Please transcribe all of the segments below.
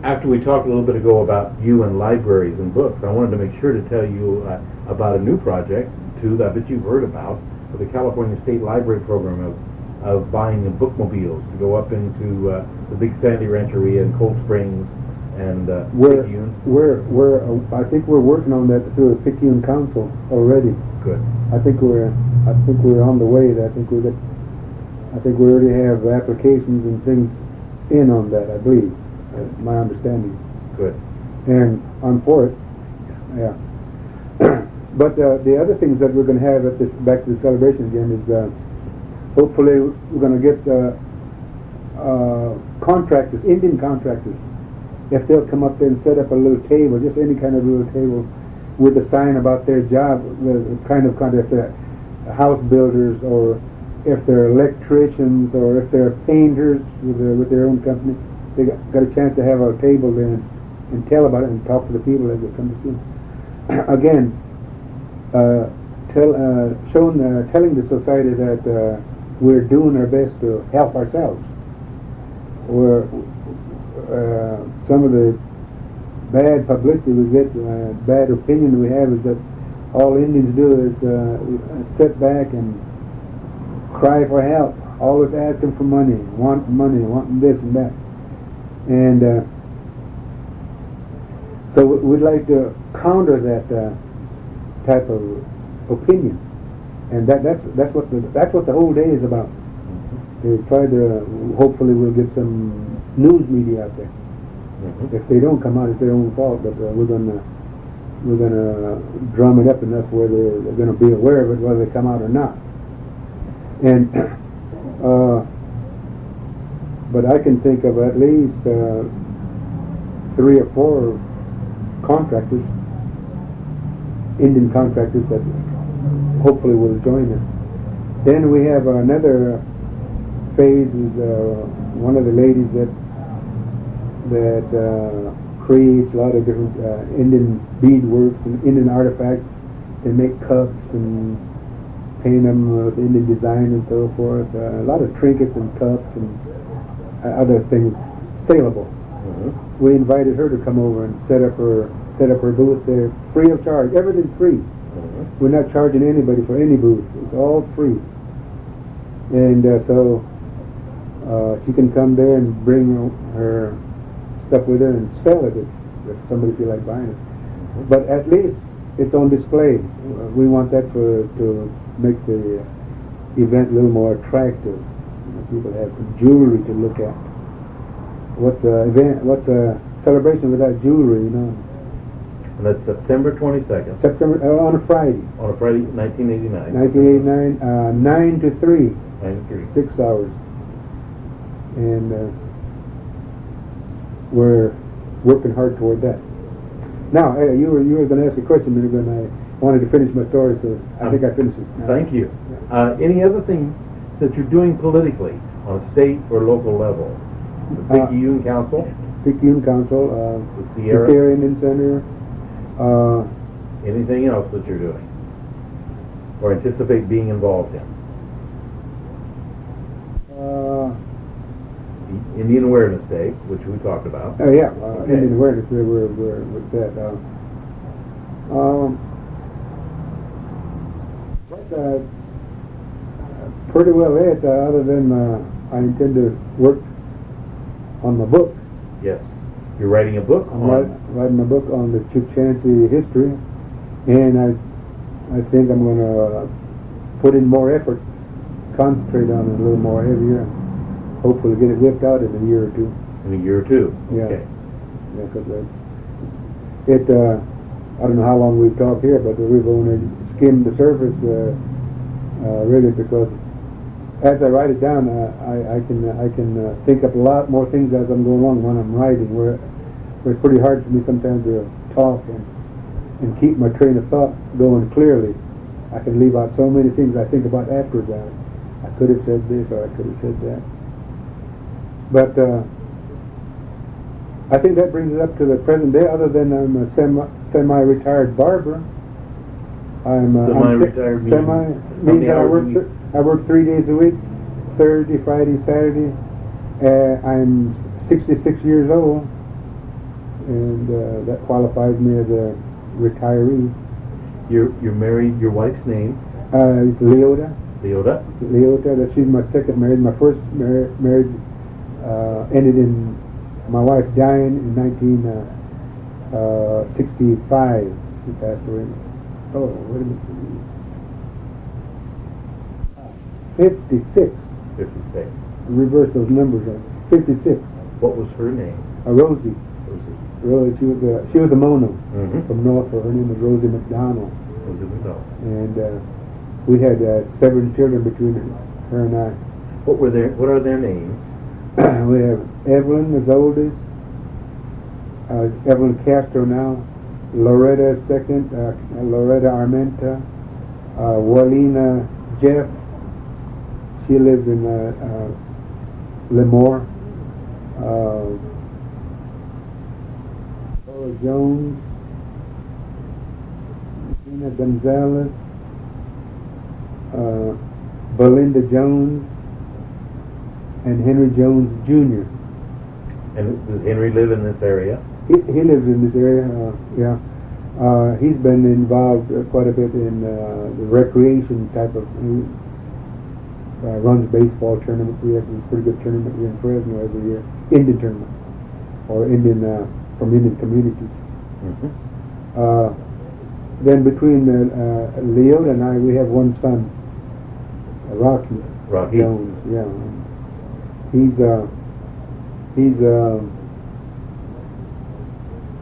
After we talked a little bit ago about you and libraries and books, I wanted to make sure to tell you about a new project, too, that I bet you've heard about, for the California State Library program of buying bookmobiles to go up into the Big Sandy Rancheria in Cold Springs and Picayune. I think we're working on that through the Picayune Council already. Good. I think we're on the way. I think we already have applications and things in on that, I believe. My understanding. Good. And I'm for it. Yeah. But the other things that we're going to have at this, back to the celebration again, is hopefully we're going to get contractors, Indian contractors, if they'll come up there and set up a little table, just any kind of little table, with a sign about their job, kind of if they're house builders, or if they're electricians, or if they're painters with their own company. They got a chance to have a table there and tell about it and talk to the people as they come to see them. Again, telling the society that we're doing our best to help ourselves. Or some of the bad publicity we get, bad opinion we have, is that all Indians do is sit back and cry for help, always asking for money, wanting this and that. And so we'd like to counter that type of opinion, and that's what the whole day is about. Is try to, hopefully we'll get some news media out there. If they don't come out, it's their own fault. But we're gonna drum it up enough where they're gonna be aware of it, whether they come out or not. And but I can think of at least 3 or 4 contractors, Indian contractors, that hopefully will join us. Then we have another phase, is one of the ladies that creates a lot of different Indian beadworks and Indian artifacts. They make cups and paint them with Indian design and so forth. A lot of trinkets and cups and other things saleable. We invited her to come over and set up her booth there, free of charge. Everything's free. We're not charging anybody for any booth. It's all free. And so she can come there and bring her stuff with her and sell it if somebody feel like buying it. But at least it's on display. We want that to make the event a little more attractive. People have some jewelry to look at. What's a celebration without jewelry, you know? And that's September 22nd. September, on a Friday. On a Friday, 1989. 1989, 9 to 3. 9 to 3. 6 hours. And we're working hard toward that. Now, you were going to ask a question, but I wanted to finish my story, so I think I finished it. Thank you. Any other thing that you're doing politically on a state or local level? The Picayune Council? Picayune Council, the the Sierra Indian Center. Anything else that you're doing or anticipate being involved in? The Indian Awareness Day, which we talked about. Oh yeah, Indian Awareness Day. We're with that. Pretty well it. Other than I intend to work on my book. Yes. You're writing a book? I'm writing a book on the Chukchansi history, and I think I'm going to put in more effort, concentrate on it a little more heavier, and hopefully get it whipped out in a year or two. In a year or two? Yeah. Okay. Yeah, because I don't know how long we've talked here, but we've only skimmed the surface, really, because as I write it down, I can think up a lot more things as I'm going along when I'm writing. Where it's pretty hard for me sometimes to talk and keep my train of thought going clearly. I can leave out so many things I think about afterwards. I could have said this or I could have said that. But I think that brings it up to the present day. Other than I'm a semi-retired barber. I'm semi-retired. Means that I work 3 days a week, Thursday, Friday, Saturday. I'm 66 years old, and that qualifies me as a retiree. You're married. Your wife's name? Is Leota. Leota. Leota. She's my second marriage. My first marriage ended in my wife dying in 1965. She passed away. Oh, wait a minute. 56. 56. Reverse those numbers. 56. What was her name? Rosie. Rosie. She was a Mono from Norfolk. Her name was Rosie McDonald. Rosie McDonald. And we had 7 children between her and I. What are their names? We have Evelyn, as oldest. Evelyn Castro now. Loretta second. Loretta Armenta. Walina Jeff. She lives in Lemoore. Laura Jones. Gina Gonzalez. Belinda Jones. And Henry Jones Jr. And does Henry live in this area? He lives in this area, yeah. He's been involved quite a bit in the recreation type of. Runs baseball tournaments. We have some pretty good tournament here in Fresno every year. Indian tournament, or Indian from Indian communities. Then between Leo and I, we have one son, Rocky Jones. Yeah, he's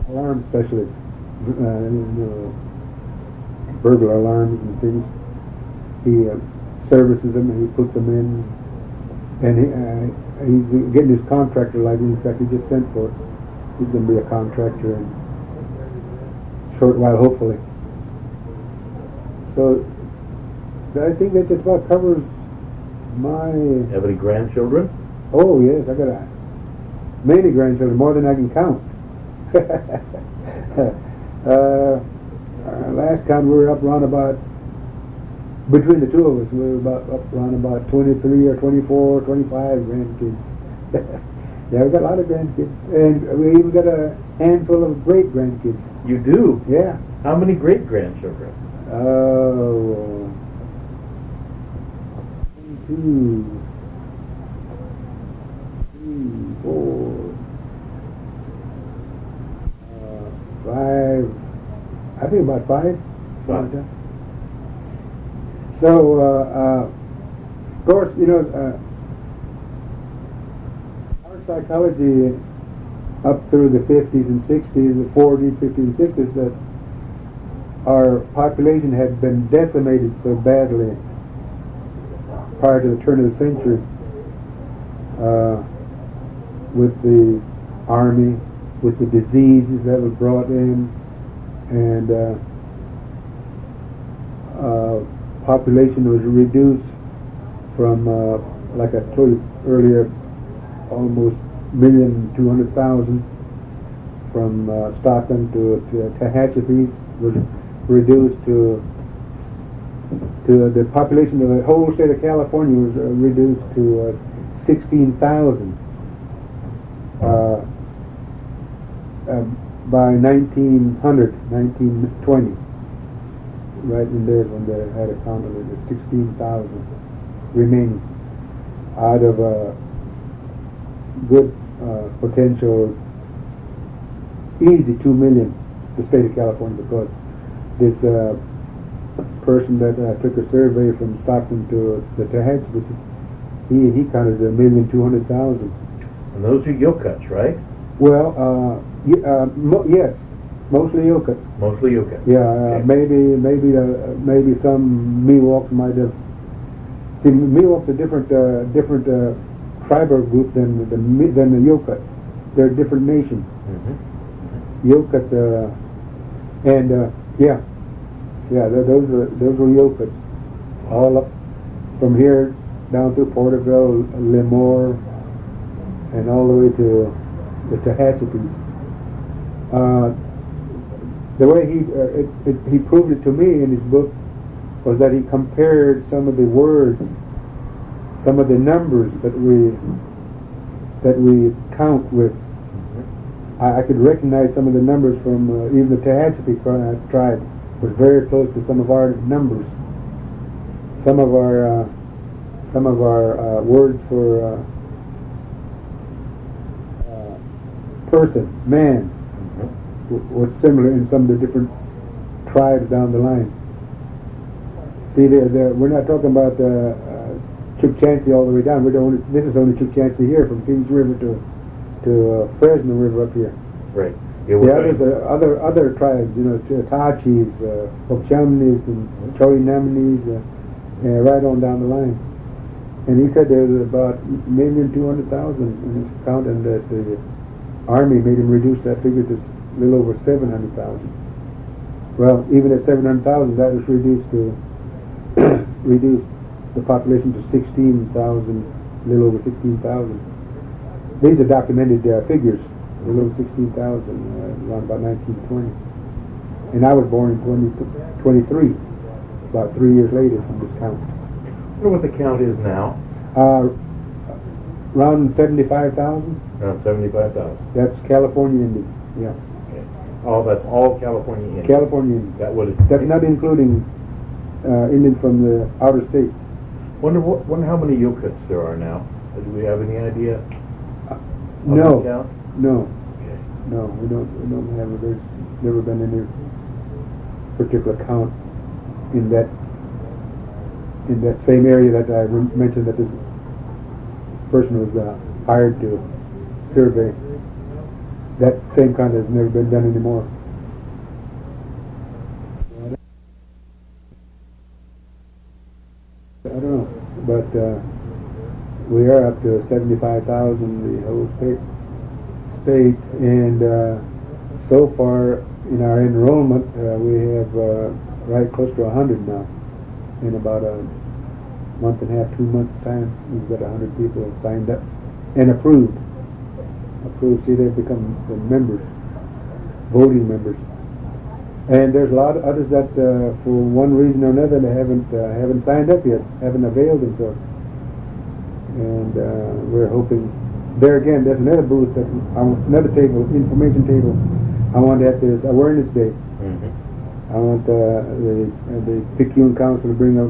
alarm specialist, burglar alarms and things. He services them and he puts them in, and he's getting his contractor license. In fact, he just sent for it. He's going to be a contractor in a short while, hopefully. So I think that just about covers my. Have any grandchildren? Oh yes, I got many grandchildren, more than I can count. Last count we were up around about. Between the two of us, we were up around about 23 or 24, 25 grandkids. Yeah, we got a lot of grandkids. And we even got a handful of great-grandkids. You do? Yeah. How many great-grandchildren? 2, 3, 4, 5. I think about 5. 5. So, of course, our psychology up through the 50s and 60s, the 40s, 50s and 60s, that our population had been decimated so badly prior to the turn of the century with the army, with the diseases that were brought in, and population was reduced from, like I told you earlier, almost 1,200,000 from Stockton to Tehachapi was reduced to the population of the whole state of California was reduced to 16,000 by 1920. Right in there when they had a count of it, 16,000 remaining out of a good potential, easy 2 million, the state of California, because this person that took a survey from Stockton to the Tehachapi, he counted 1,200,000. And those are Yokuts, right? Well, yes. Mostly Yokuts. Mostly Yokuts. Yeah, Okay. maybe some Miwoks might have. See, Miwoks are different tribal group than the Yokut. They're a different nation. Yokut and those were Yokuts, all up from here down through Porterville, Lemoore, and all the way to the Tehachapis. The way he proved it to me in his book was that he compared some of the words, some of the numbers that we count with I could recognize some of the numbers from even the Tehachapi tribe was very close to some of our numbers. Some of our words for person, man, was similar in some of the different tribes down the line. See, we're not talking about Chukchansi all the way down. This is only Chukchansi here, from Kings River to Fresno River up here. Right. The others are other tribes, Tachis, Hokchamnis, and Chorinamanis, right on down the line. And he said there was about 1,200,000 in his count, and that the Army made him reduce that figure to a little over 700,000. Well, even at 700,000, that was reduced the population to 16,000, a little over 16,000. These are documented figures, a little over 16,000, around about 1920. And I was born in 23, about 3 years later from this count. I wonder what the count is now. Around 75,000. Around 75,000. That's California Indians. Yeah. Okay. That's all California Indians. California Indians. That's not including Indians from the outer state. Wonder how many Yokuts there are now. Do we have any idea? No. Count? No. Okay. No, we don't have it. There's never been any particular count in that same area that I mentioned that this person was hired to survey. That same count has never been done anymore. I don't know, but we are up to 75,000 the whole state, and so far in our enrollment we have right close to 100 now. In about a month and a half, 2 months time, we've got 100 people signed up and approved. See, they've become the members, voting members. And there's a lot of others that, for one reason or another, they haven't signed up yet, haven't availed themselves. And we're hoping. There again, there's another booth, another table, information table. I want at this awareness day. Mm-hmm. I want the Picayune Council to bring a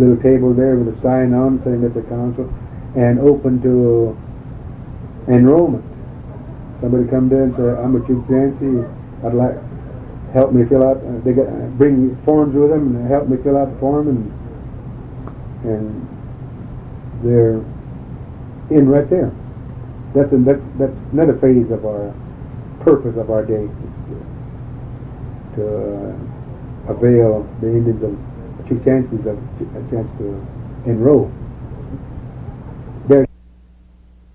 little table there with a sign on saying that the council and open to enrollment. Somebody come there and say, I'm a Chukchansi, I'd like help me fill out. They bring forms with them and help me fill out the form, and they're in right there. That's another phase of our purpose of our day. To avail the Indians of Chukchansis of a chance to enroll. There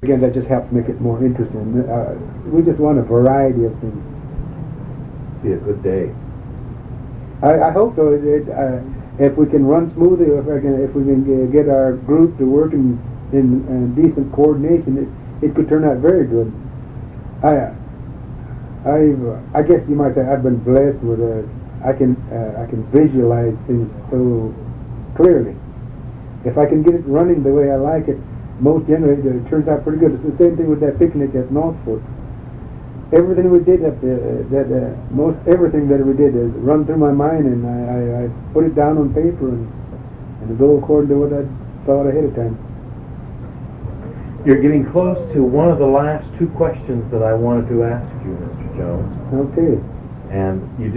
again, that just helps make it more interesting. We just want a variety of things. Be a good day. I hope so. If we can run smoothly, if we can get our group to work in decent coordination, it could turn out very good. I guess you might say I've been blessed with I can visualize things so clearly. If I can get it running the way I like it, most generally it turns out pretty good. It's the same thing with that picnic at Northford. Everything we did up there, everything that we did is run through my mind, and I put it down on paper and go according to what I thought ahead of time. You're getting close to one of the last two questions that I wanted to ask you, Mr. Jones. Okay. And you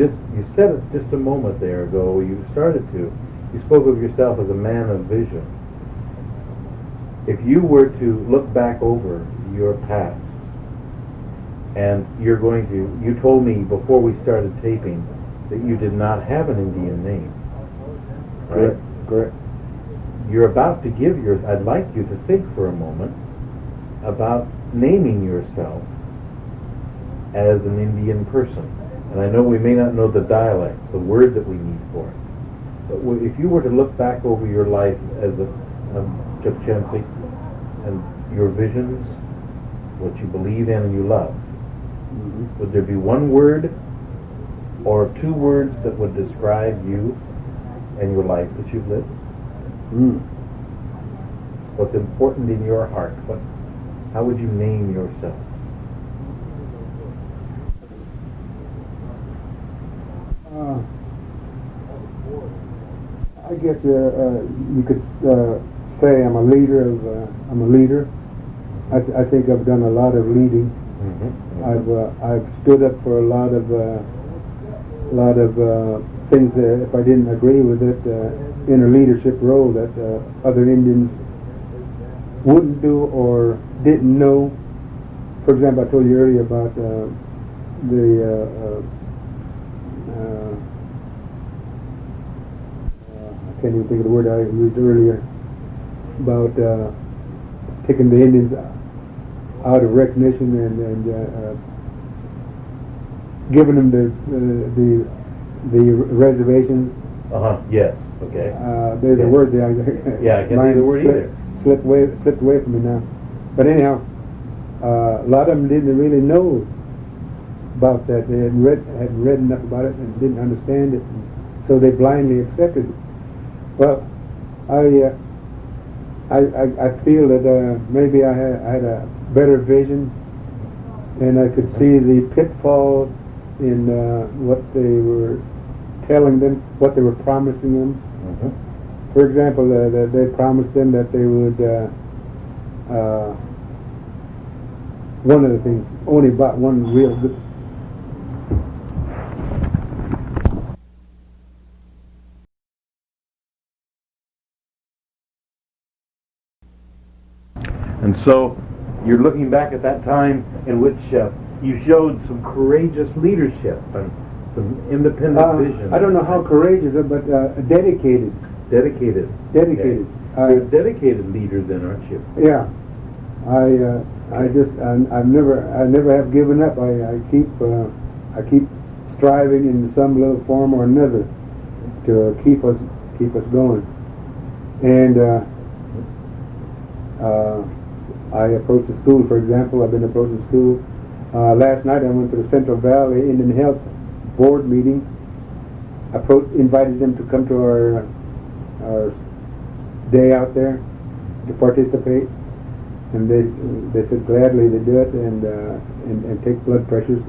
said it just a moment there ago. You spoke of yourself as a man of vision. If you were to look back over your past, and you told me before we started taping that you did not have an Indian name, right? Correct. You're about to give I'd like you to think for a moment about naming yourself as an Indian person. And I know we may not know the dialect, the word that we need for it. But if you were to look back over your life as a Chukchansi and your visions, what you believe in and you love, would there be one word or two words that would describe you and your life that you've lived? Mm. What's important in your heart? How would you name yourself? I guess you could say I'm a leader of. I'm a leader. I think I've done a lot of leading. I've stood up for a lot of things that if I didn't agree with it in a leadership role that other Indians wouldn't do or didn't know. For example, I told you earlier about I can't even think of the word I used earlier about taking the Indians out of recognition and giving them the reservations. Yes. Okay. There's a word there. Yeah, I can't think of the word either. Slipped away from me now. But anyhow, a lot of them didn't really know about that. They hadn't read enough about it and didn't understand it, and so they blindly accepted it. Well, I feel that maybe I had a better vision, and I could see the pitfalls in what they were telling them, what they were promising them. For example, they promised them that they would. One of the things, only about one real good. And so you're looking back at that time in which you showed some courageous leadership and some independent vision. I don't know how courageous, but dedicated. Dedicated. Dedicated. Okay. You're a dedicated leader then, aren't you? Yeah. I never have given up. I keep striving in some little form or another to keep us going. And I approach the school, for example. I've been approaching school. Last night I went to the Central Valley Indian Health Board meeting. I invited them to come to our day out there to participate, and they said gladly to do it and take blood pressures.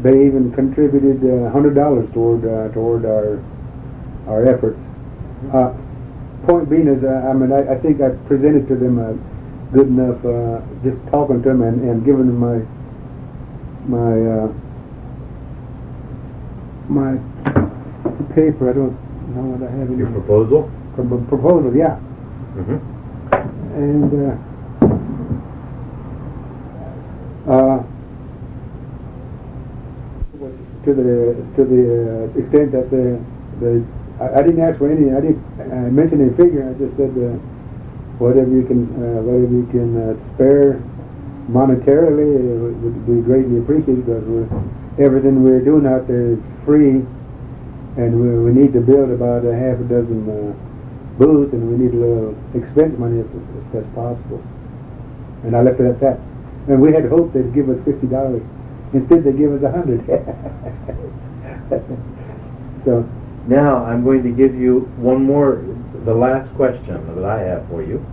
They even contributed $100 toward our efforts. Point being is, I think I presented to them good enough, just talking to them and giving them my paper. I don't know what I have in your proposal. Proposal, yeah. And to the extent that I didn't ask for any. I didn't mention any figure. I just said whatever you can spare monetarily would be greatly appreciated, because everything we're doing out there is free, and we need to build about a half a dozen booths, and we need a little expense money if that's possible. And I left it at that. And we had hoped they'd give us $50. Instead, they give us $100. So. Now I'm going to give you one more, the last question that I have for you.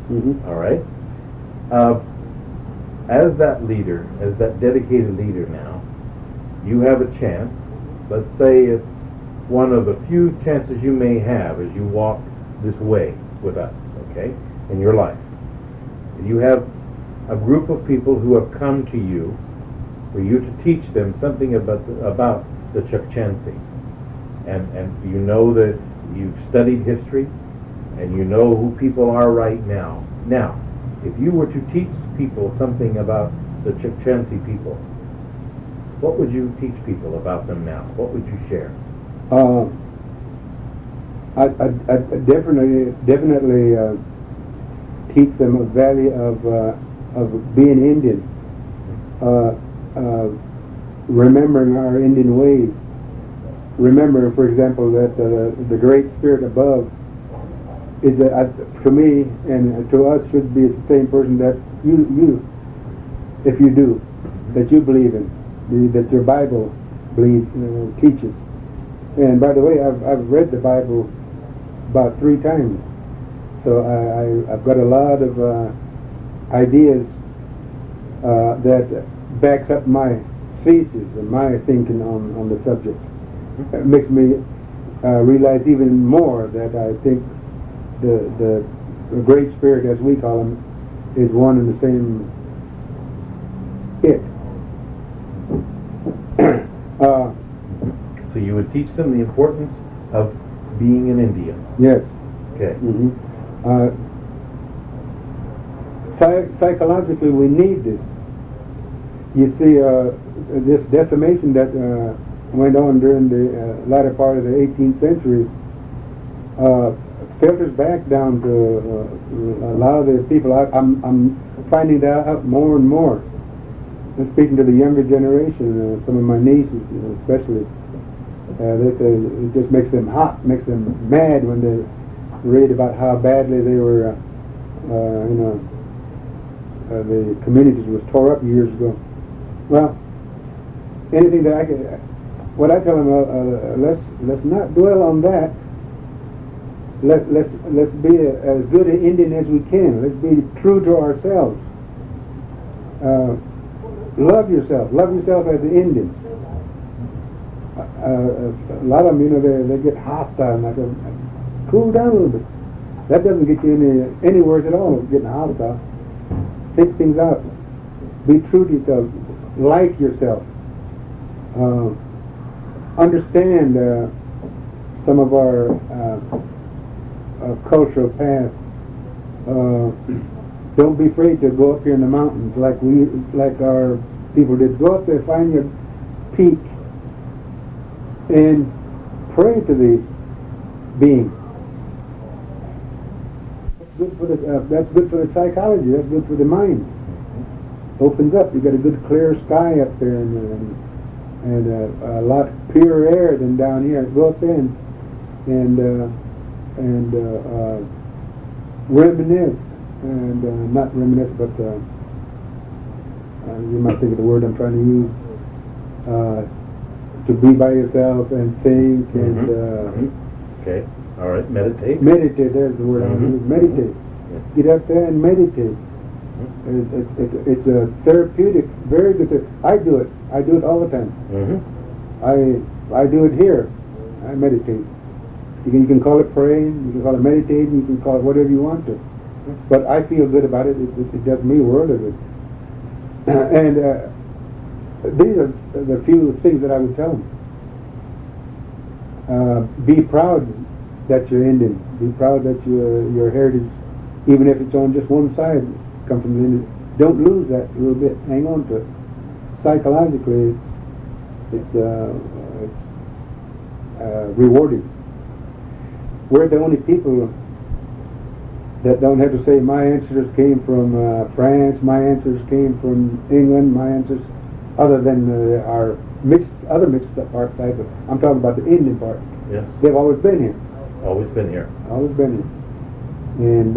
All right. As that leader, as that dedicated leader now, you have a chance. Let's say it's one of the few chances you may have as you walk this way with us, okay, in your life. You have a group of people who have come to you for you to teach them something about the Chukchansi. And you know that you've studied history, and you know who people are right now. Now, if you were to teach people something about the Chukchansi people, what would you teach people about them now? What would you share? I definitely teach them a value of being Indian, remembering our Indian ways. Remember, for example, that the Great Spirit above is to me and to us should be the same person that you if you do, that you believe in, that your Bible teaches. And by the way, I've read the Bible about 3 times, so I've got a lot of ideas that backs up my thesis and my thinking on the subject. It makes me realize even more that I think the Great Spirit, as we call him, is one and the same it. So you would teach them the importance of being an Indian. Yes. Okay. Psychologically, we need this. You see, this decimation that went on during the latter part of the 18th century filters back down to a lot of the people. I'm finding that out more and more. I'm speaking to the younger generation, some of my nieces especially. They say it just makes them hot, makes them mad when they read about how badly they were, the communities was tore up years ago. Well, anything that I can, what I tell them, let's not dwell on that. Let's be as good an Indian as we can. Let's be true to ourselves. Love yourself as an Indian. A lot of them, they get hostile, and I say, cool down a little bit. That doesn't get you anywhere at all, getting hostile. Think things out. Be true to yourself. Like yourself. Understand some of our cultural past. Don't be afraid to go up here in the mountains like our people did. Go up there, find your peak, and pray to the being. That's good for the psychology. That's good for the mind. Opens up. You got a good clear sky up there, and a lot purer air than down here. Go up there and reminisce, and not reminisce, but you might think of the word I'm trying to use. To be by yourself and think and. Okay. All right. Meditate. Meditate. There's the word I use. Meditate. Yes. Get up there and meditate. It's a therapeutic, very good. I do it. I do it all the time. I do it here. I meditate. You can call it praying. You can call it meditating. You can call it whatever you want to. But I feel good about it. It does me a world of it. And these are the few things that I would tell them. Be proud that you're Indian. Be proud that your heritage, even if it's on just one side, comes from India. Don't lose that a little bit. Hang on to it. Psychologically, it's rewarding. We're the only people that don't have to say my ancestors came from France, my ancestors came from England, my ancestors, other than our other mixed part side. But I'm talking about the Indian part. Yes. They've always been here. Always been here. Always been here. And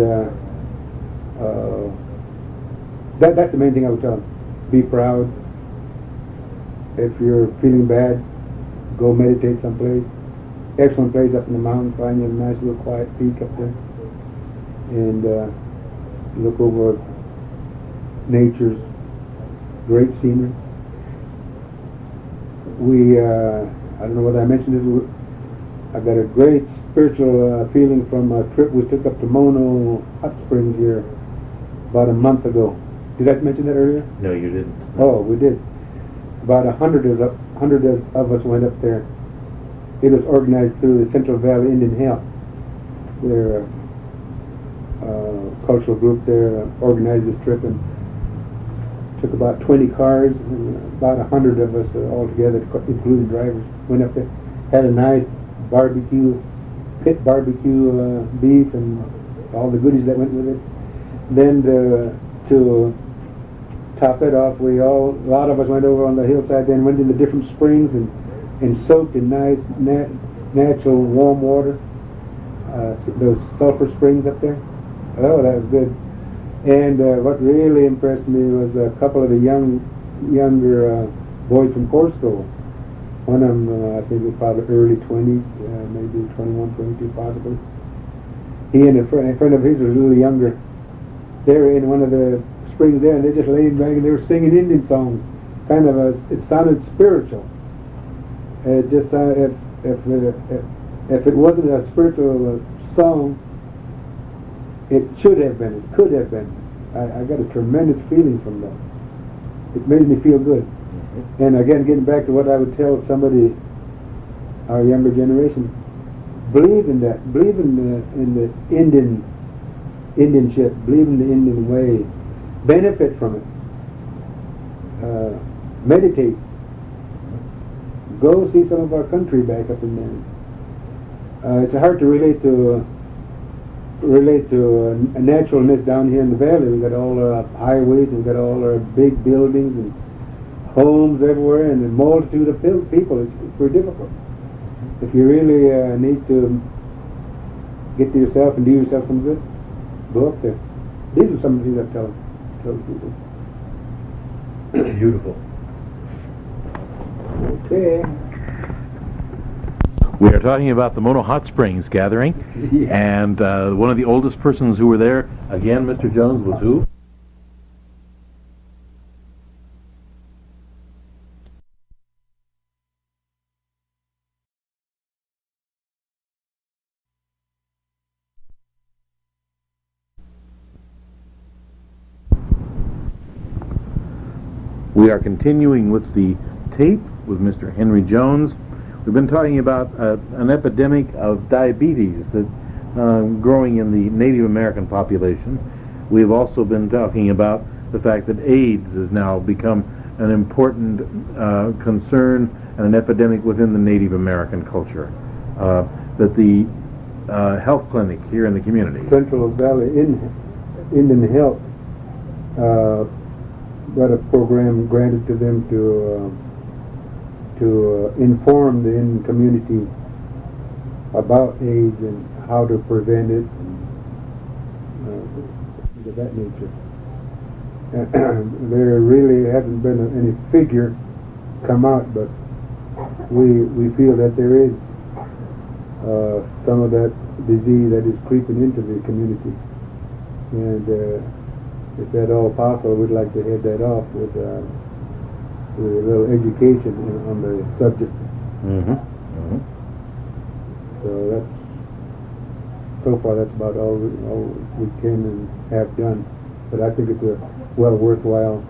that's the main thing I would tell them. Be proud. If you're feeling bad, go meditate someplace. Excellent place up in the mountains. Find you a nice little quiet peak up there. And look over nature's great scenery. I don't know whether I mentioned it, I got a great spiritual feeling from a trip we took up to Mono Hot Springs here about a month ago. Did I mention that earlier? No, you didn't. Oh, we did. About 100 of us went up there. It was organized through the Central Valley Indian Health. Their cultural group there organized this trip and took about 20 cars, and about 100 of us all together, including drivers, went up there. Had a nice pit barbecue beef and all the goodies that went with it. Then to top it off, a lot of us went over on the hillside, then went into different springs and soaked in nice natural warm water. Those sulfur springs up there. Oh, that was good. And what really impressed me was a couple of the younger boys from Corso. One of them, I think, was probably early 20s, maybe 21, 22 possibly. He and a friend of his was a little younger. They were in one of the springs there, and they just laid back and they were singing Indian songs. kind of it sounded spiritual. It just if it wasn't a spiritual song, it should have been. It could have been. I got a tremendous feeling from that. It made me feel good. Mm-hmm. And again, getting back to what I would tell somebody, our younger generation, believe in that. Believe in the Indianship. Believe in the Indian way. Benefit from it. Meditate. Go see some of our country back up in there. It's hard to relate to a naturalness down here in the valley. We've got all our highways, we've got all our big buildings and homes everywhere, and a multitude of people. It's very difficult. If you really need to get to yourself and do yourself some good, go up there. These are some of the things I tell people. Beautiful. Okay. We are talking about the Mono Hot Springs gathering, Yeah. and one of the oldest persons who were there, again, Mr. Jones, was who? We are continuing with the tape with Mr. Henry Jones. We've been talking about an epidemic of diabetes that's growing in the Native American population. We've also been talking about the fact that AIDS has now become an important concern and an epidemic within the Native American culture. That the health clinic here in the community, Central Valley Indian Health, got a program granted to them to inform the Indian community about AIDS and how to prevent it, things of that nature. There really hasn't been any figure come out, but we feel that there is some of that disease that is creeping into the community, and if at all possible, we'd like to head that off with a little education on the subject. Mm-hmm. Mm-hmm. So so far that's about all we can and have done. But I think it's a well worthwhile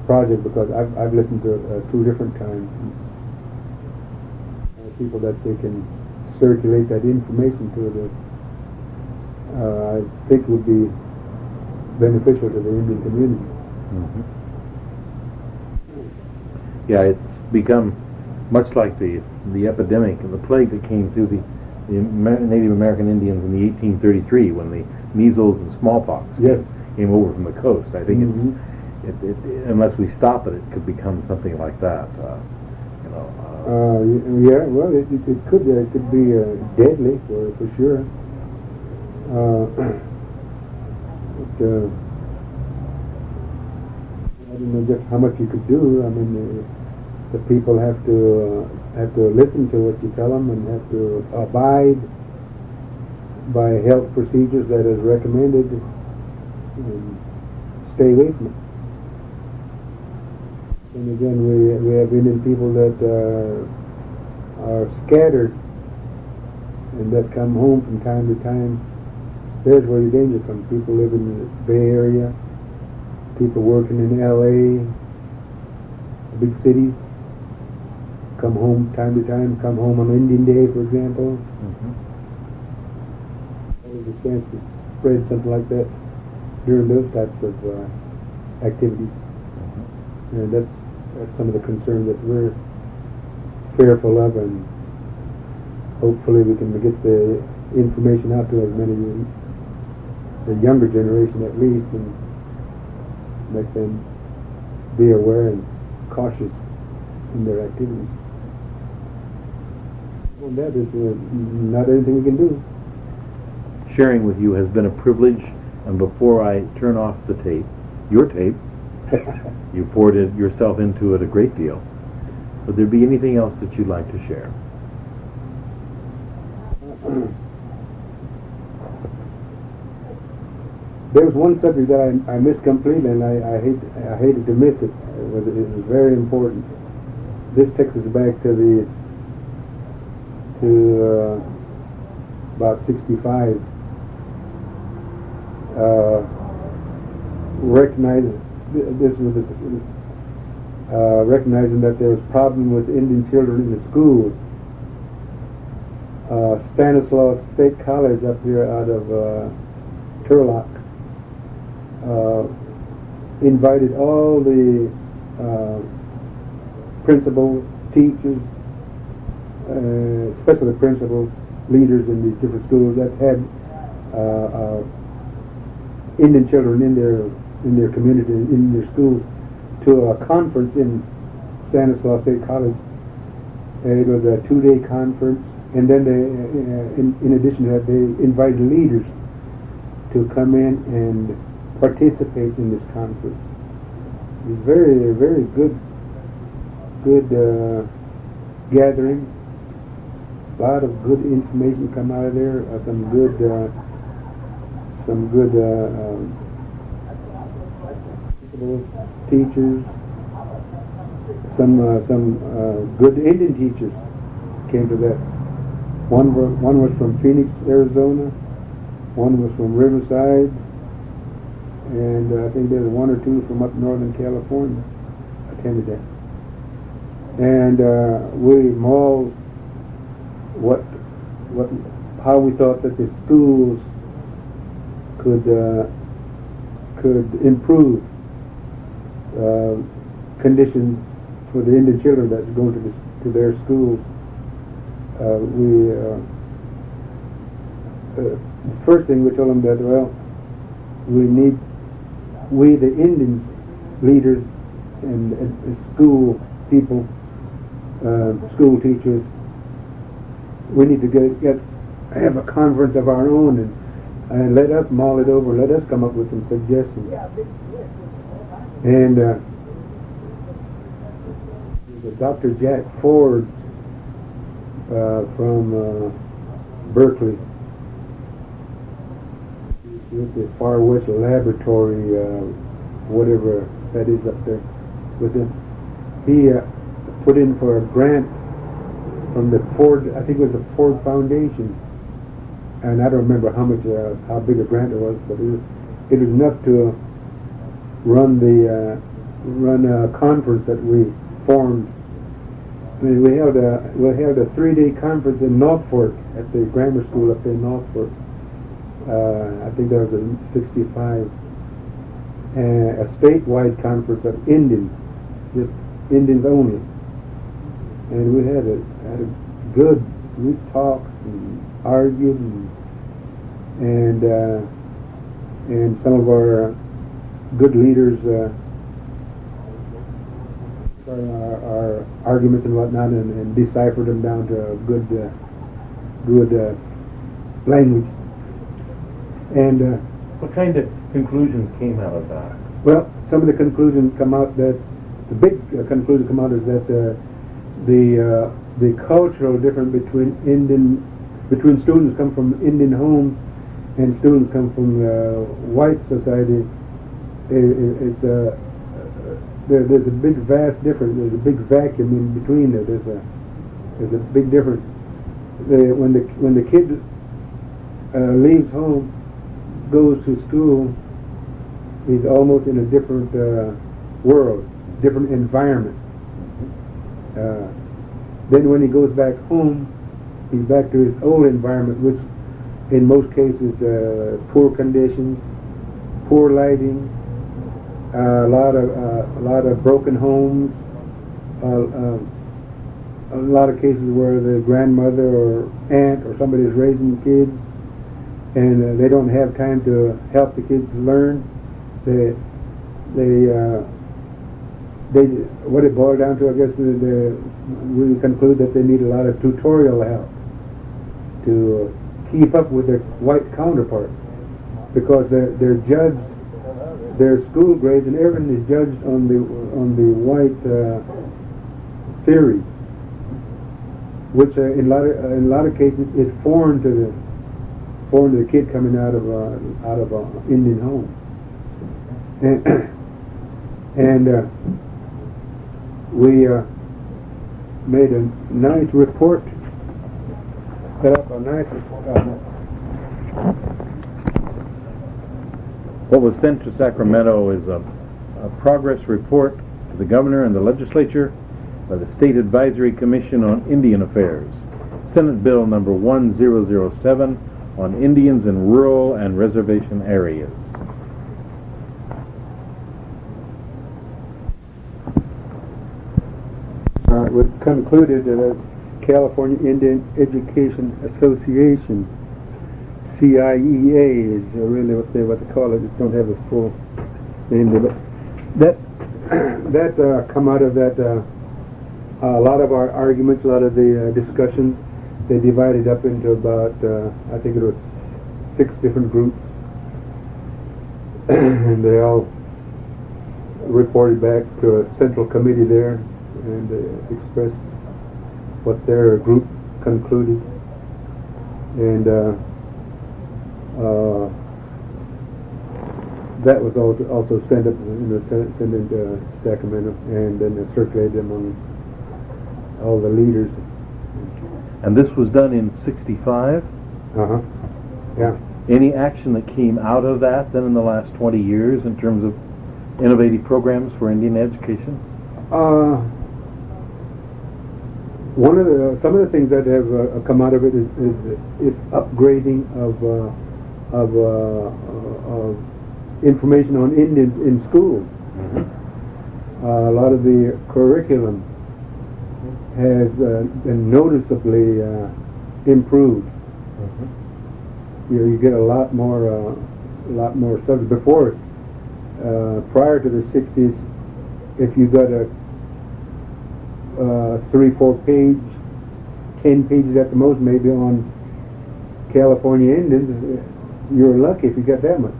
project, because I've listened to 2 different times. People that they can circulate that information to I think would be beneficial to the Indian community. Mm-hmm. Yeah, it's become much like the epidemic and the plague that came through the Native American Indians in the 1833 when the measles and smallpox came over from the coast. I think it's unless we stop it, it could become something like that. Yeah, well, it could be deadly for sure. I don't know just how much you could do. I mean, the people have to listen to what you tell them and have to abide by health procedures that is recommended and stay away from it. And again, we have Indian people that are scattered and that come home from time to time. There's where the danger comes. People live in the Bay Area, people working in LA, big cities, come home time to time, come home on Indian Day, for example. Mm-hmm. There's a chance to spread something like that during those types of activities. Mm-hmm. And that's some of the concern that we're fearful of, and hopefully we can get the information out to as many of the younger generation at least, and make them be aware and cautious in their activities. Well, that is not anything we can do. Sharing with you has been a privilege, and before I turn off the tape, your tape, you poured yourself into it a great deal. Would there be anything else that you'd like to share? There was one subject that I missed completely, and I hated to miss it. It was very important. This takes us back to about 65. Recognizing that there was problem with Indian children in the schools. Stanislaus State College up here out of Turlock invited all the principals, teachers, especially principal leaders in these different schools that had Indian children in their community, in their schools, to a conference in Stanislaus State College. It was a 2-day conference, and then they, in addition to that, they invited leaders to come in and participate in this conference. It was very, very good gathering. A lot of good information come out of there. Some good teachers. Some good Indian teachers came to that. One was from Phoenix, Arizona. One was from Riverside, and I think there was 1 or 2 from up Northern California attended that. And we mauled how we thought that the schools could improve conditions for the Indian children that go to their schools. The first thing we told them that, well, we the Indians leaders and school people, school teachers, we need to have a conference of our own and let us mull it over, let us come up with some suggestions. And Dr. Jack Ford from Berkeley, with the Far West Laboratory, whatever that is up there with him. He put in for a grant from the Ford, I think it was the Ford Foundation, and I don't remember how big a grant it was, but it was enough to run a conference that we formed. I mean, we held a 3-day conference in North Fork at the grammar school up there in North Fork. I think that was in 65. And a statewide conference of Indians, just Indians only. And we had a good, we talked and argued, and some of our good leaders, our arguments and whatnot, and deciphered them down to good language. And what kind of conclusions came out of that? Well, some of the conclusions come out that the big conclusion come out is that the cultural difference between students come from Indian homes and students come from white society. There's a big vast difference. There's a big vacuum in between there. There's a big difference. When the kid leaves home, goes to school, he's almost in a different world, different environment. Then when he goes back home, he's back to his old environment, which in most cases poor conditions, poor lighting, a lot of broken homes, a lot of cases where the grandmother or aunt or somebody is raising kids, and they don't have time to help the kids learn. What it boiled down to, I guess, we conclude that they need a lot of tutorial help to keep up with their white counterparts, because they're judged, their school grades and everything is judged on the white theories, which in a lot of cases is foreign to them. born to the kid coming out of a Indian home, and we made a nice report. Set up a nice report on that. What was sent to Sacramento is a progress report to the governor and the legislature by the State Advisory Commission on Indian Affairs, Senate Bill number 1007 on Indians in rural and reservation areas. We concluded that California Indian Education Association, CIEA, is really what they call it. They don't have a full name, but that come out of that. A lot of our arguments, a lot of the discussions, they divided up into about I think it was 6 different groups, and they all reported back to a central committee there and expressed what their group concluded, and that was also sent up sent into Sacramento, and then circulated among all the leaders. And this was done in 65? Yeah. Any action that came out of that then in the last 20 years in terms of innovative programs for Indian education? Some of the things that have come out of it is upgrading of information on Indians in schools. Mm-hmm. A lot of the curriculum has been noticeably improved. Mm-hmm. You get a lot more subjects. Before, prior to the 60s, if you got a 3-4 page, 10 pages at the most, maybe on California Indians, you're lucky if you got that much.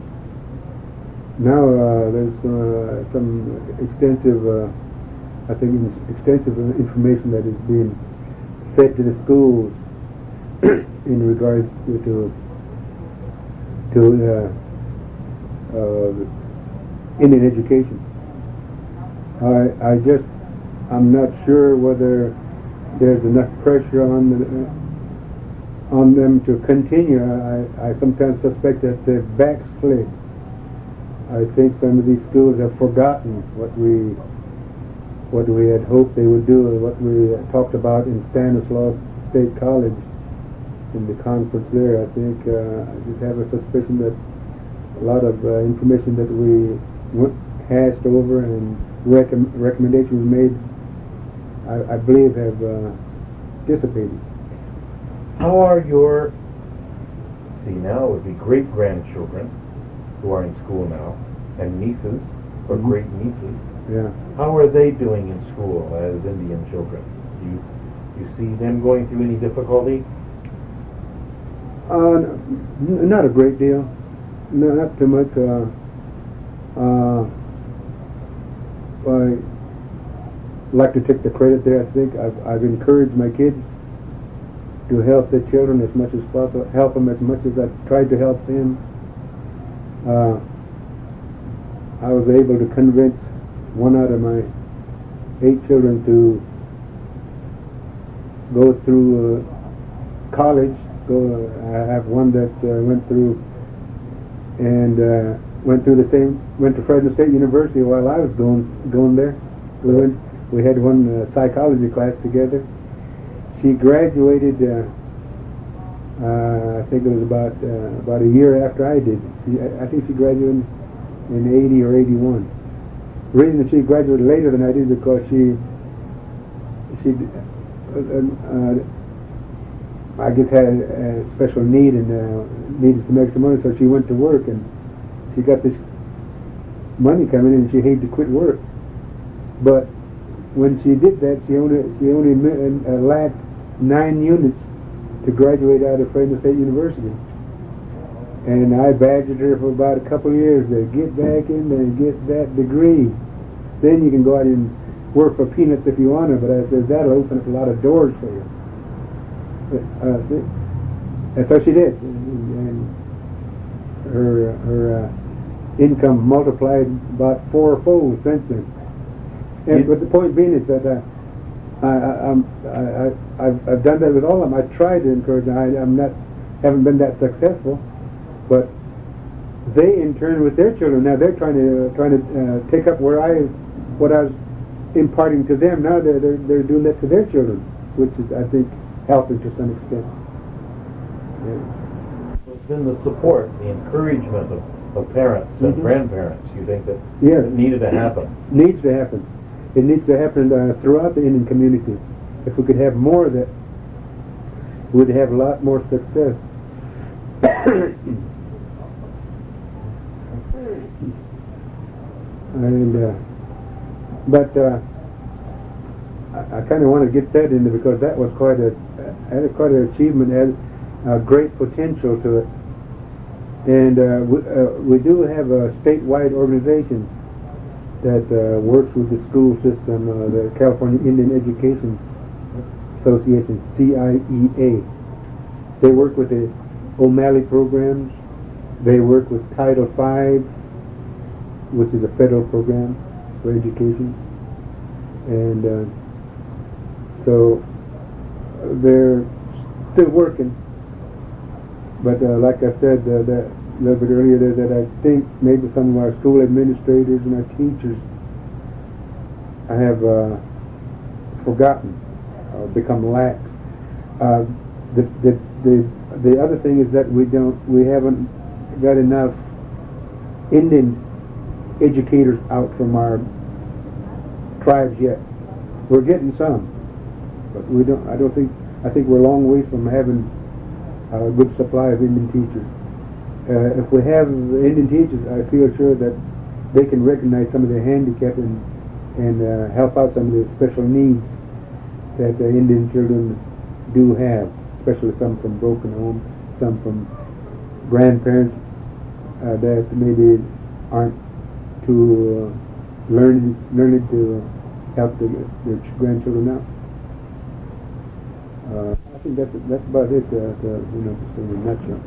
Now there's some extensive information that is being fed to the schools in regards to Indian education. I'm not sure whether there's enough pressure on them to continue. I sometimes suspect that they've backslid. I think some of these schools have forgotten what we had hoped they would do, and what we talked about in Stanislaus State College in the conference there. I think I just have a suspicion that a lot of information that we hashed over and recommendations made, I believe, have dissipated. How are your, now it would be great-grandchildren who are in school now, and nieces, or Mm-hmm. great-nieces, Yeah. how are they doing in school as Indian children? Do you see them going through any difficulty? Not a great deal. No, not too much. I like to take the credit there. I think I've encouraged my kids to help their children as much as possible, help them as much as I've tried to help them. I was able to convince one out of my 8 children to go through college. I have one that went through Fresno State University while I was going there. We had one psychology class together. She graduated. I think it was about a year after I did. I think she graduated in 80 or 81. The reason that she graduated later than I did is because I guess had a special need and needed some extra money, so she went to work, and she got this money coming in, and she hated to quit work. But when she did that, she only lacked 9 units to graduate out of Fresno State University. And I badgered her for about a couple of years to get back in there and get that degree. Then you can go out and work for peanuts if you want to, but I said that'll open up a lot of doors for you. See? And so she did, and her income multiplied about fourfold since then. And but the point being is that I've done that with all of them. I tried to encourage them. Haven't been that successful, but they in turn with their children now they're trying to take up what I was imparting to them. Now they're doing that to their children, which is I think helping to some extent. Yeah. It's been the support, the encouragement of parents and grandparents. You think that yes, it needed to happen? Needs to happen. It needs to happen throughout the Indian community. If we could have more of that, we'd have a lot more success. But I kind of want to get that in there because that was quite an achievement, had a great potential to it. And we do have a statewide organization that works with the school system, the California Indian Education Association, CIEA. They work with the O'Malley programs. They work with Title V, which is a federal program for education. And so they're still working. But like I said that a little bit earlier, that I think maybe some of our school administrators and our teachers have forgotten or become lax. The other thing is that we haven't got enough Indian educators out from our tribes yet. We're getting some, but I think we're a long ways from having a good supply of Indian teachers. If we have Indian teachers, I feel sure that they can recognize some of the handicap and help out some of the special needs that the Indian children do have, especially some from broken homes, some from grandparents that maybe aren't too learned to help their grandchildren out. I think that's about it, just in a nutshell.